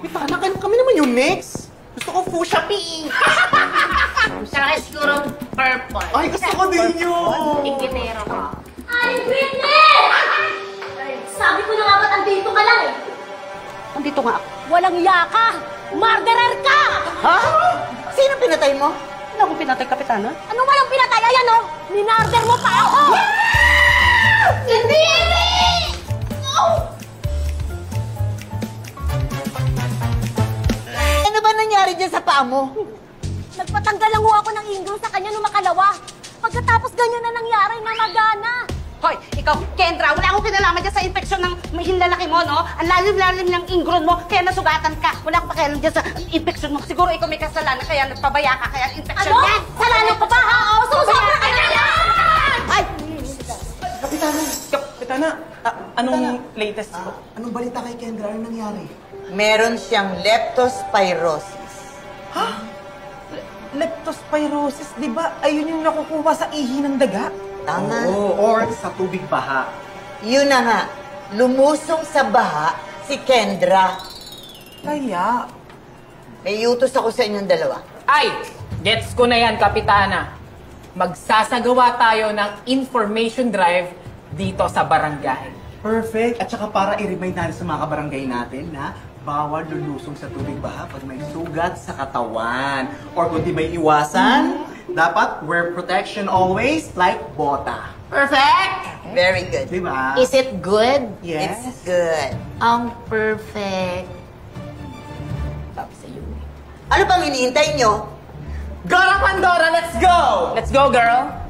Kapitana, kami naman yung next. Gusto ko fuchsia pink. Tsaka siguro purple. Ay, gusto ko din yun. Ikinero ko. Ay, Britney! Sabi ko na nga ba't andito ka lang eh? Andito nga ako. Walang yaka! Murderer ka! Ha? Sino pinatay mo? Ano akong pinatay, Kapitana? Ano walang pinatay? Ayan oh! Minarder mo pa ako! Hindi! Ano ba nangyari dyan sa paa mo? Nagpatanggal lang ho ako ng ingrown sa kanya nung makalawa. Pagkatapos ganyan na nangyari, namagana. Hoy, ikaw, Kendra, wala akong kinalaman dyan sa infeksyon ng lalaki mo, no? Ang lalim-lalim ng ingron mo, kaya nasugatan ka. Wala akong pakialam dyan sa infeksyon mo. Siguro ikaw may kasalanan, kaya nagpabaya ka, kaya infeksyon Ano? yan. Salanan ko pa ha? Oo, susobra ka na yan! Ay! Kapitana, anong latest mo? Anong balita kay Kendra? Anong nangyari? Meron siyang leptospirosis. Ha? Leptospirosis, di ba? Ayun yung nakukuha sa ihi ng daga. Tama. Oo, or sa tubig baha. Yun na nga, lumusong sa baha si Kendra. Kaya? May utos ako sa inyong dalawa. Ay! Gets ko na yan, Kapitana. Magsasagawa tayo ng information drive dito sa barangay. Perfect. At saka para i-remind natin sa mga kabarangay natin na bawal lulusong sa tubig baha pag may sugat sa katawan. Or kung di may iwasan, dapat wear protection always like bota. Perfect! Very good. Diba? Is it good? Yes. It's good. Ang perfect. Sabi sa iyo. Ano pang iniintay nyo? Gara Pandora, let's go! Let's go, girl!